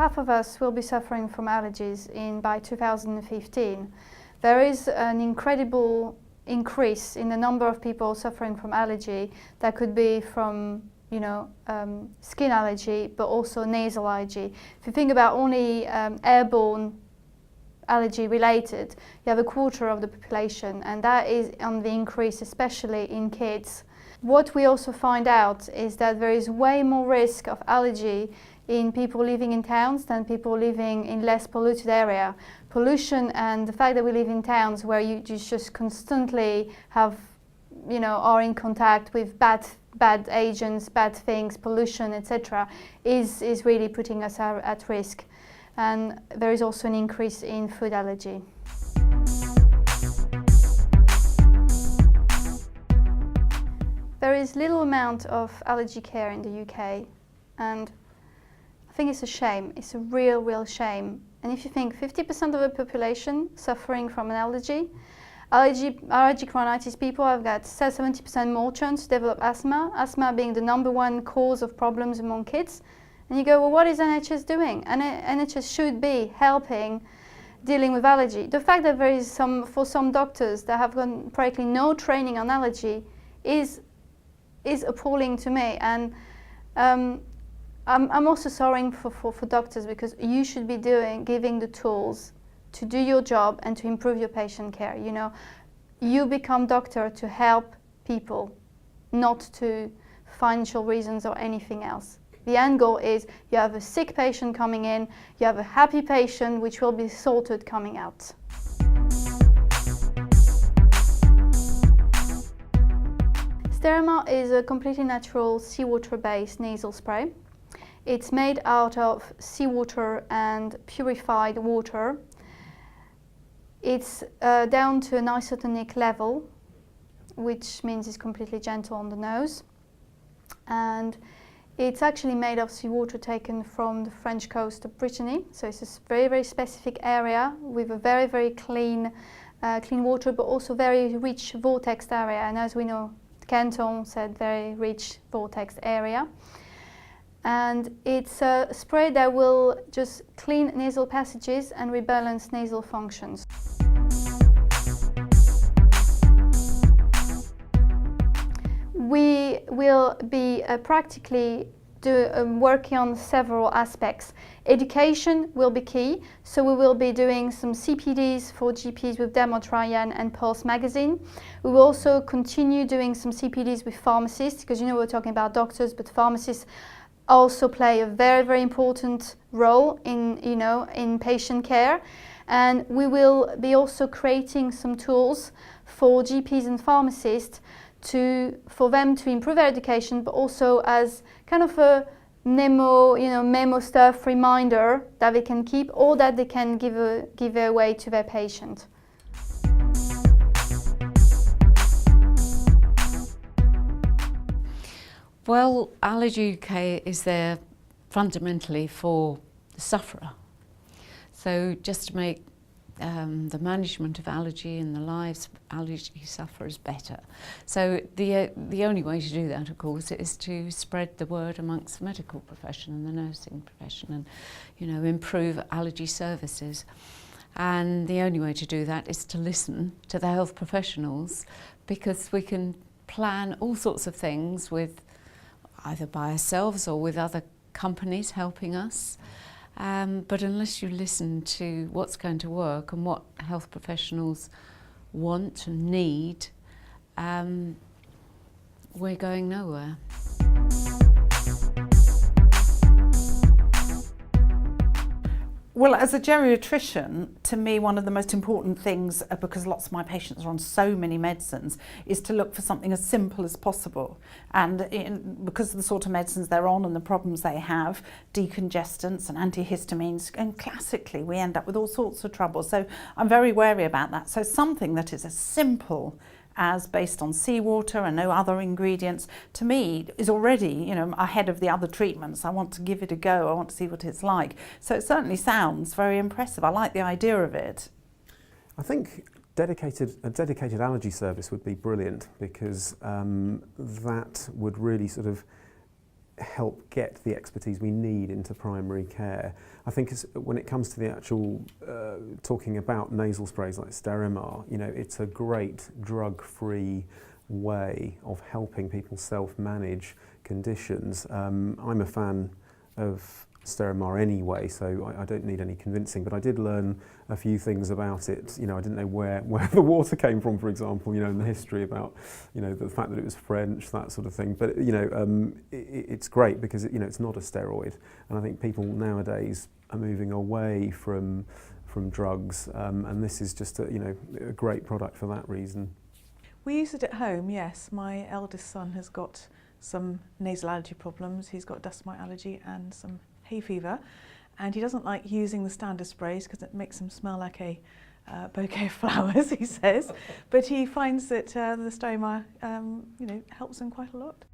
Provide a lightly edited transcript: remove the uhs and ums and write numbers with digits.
half of us will be suffering from allergies by 2015. There is an incredible increase in the number of people suffering from allergy. That could be from skin allergy, but also nasal allergy. If you think about only airborne allergy related, you have a quarter of the population, and that is on the increase, especially in kids. What we also find out is that there is way more risk of allergy in people living in towns than people living in less polluted area. Pollution and the fact that we live in towns where you just constantly are in contact with bad agents, bad things, pollution, etc., is really putting us at risk. And there is also an increase in food allergy. There is little amount of allergy care in the UK, and I think it's a shame. It's a real shame. And if you think 50% of the population suffering from an allergic rhinitis people have got 70% more chance to develop asthma, asthma being the #1 cause of problems among kids. And you go, well, what is NHS doing? And NHS should be helping dealing with allergy. The fact that there is for some doctors that have got practically no training on allergy is appalling to me. And I'm also sorry for doctors, because you should be giving the tools to do your job and to improve your patient care. You become doctor to help people, not to financial reasons or anything else. The end goal is you have a sick patient coming in, you have a happy patient which will be sorted coming out. Sterimar is a completely natural seawater-based nasal spray. It's made out of seawater and purified water. It's down to an isotonic level, which means it's completely gentle on the nose. And it's actually made of seawater taken from the French coast of Brittany. So it's a very specific area with a very clean water, but also very rich vortex area. And as we know, Canton said very rich vortex area. And it's a spray that will just clean nasal passages and rebalance nasal functions. We will be practically working on several aspects. Education will be key, so we will be doing some CPDs for GPs with Dermot Ryan and Pulse magazine. We will also continue doing some CPDs with pharmacists, because we're talking about doctors, but pharmacists also play a very important role in patient care. And we will be also creating some tools for GPs and pharmacists for them to improve their education, but also as kind of a memo stuff reminder that they can keep, or that they can give away to their patient. Well, Allergy UK is there fundamentally for the sufferer. So just to make the management of allergy and the lives of allergy sufferers better. So the only way to do that, of course, is to spread the word amongst the medical profession and the nursing profession, and improve allergy services. And the only way to do that is to listen to the health professionals, because we can plan all sorts of things with either by ourselves or with other companies helping us. But unless you listen to what's going to work and what health professionals want and need, we're going nowhere. Well, as a geriatrician, to me, one of the most important things, because lots of my patients are on so many medicines, is to look for something as simple as possible. And because of the sort of medicines they're on and the problems they have, decongestants and antihistamines, and classically we end up with all sorts of trouble. So I'm very wary about that. So something that is as simple as based on seawater and no other ingredients, to me is already, ahead of the other treatments. I want to give it a go. I want to see what it's like. So it certainly sounds very impressive. I like the idea of it. I think a dedicated allergy service would be brilliant, because that would really sort of help get the expertise we need into primary care. I think when it comes to the actual talking about nasal sprays like Sterimar, you know, it's a great drug-free way of helping people self-manage conditions. I'm a fan of Sterimar anyway, so I don't need any convincing, but I did learn a few things about it. You know, I didn't know where the water came from, for example, you know, in the history about, you know, the fact that it was French, that sort of thing. But, you know, it's great because, you know, it's not a steroid. And I think people nowadays are moving away from drugs, and this is just a, you know, a great product for that reason. We use it at home, yes. My eldest son has got some nasal allergy problems. He's got dust mite allergy and some hay fever, and he doesn't like using the standard sprays because it makes him smell like a bouquet of flowers, he says. But he finds that the Sterimar, you know, helps him quite a lot.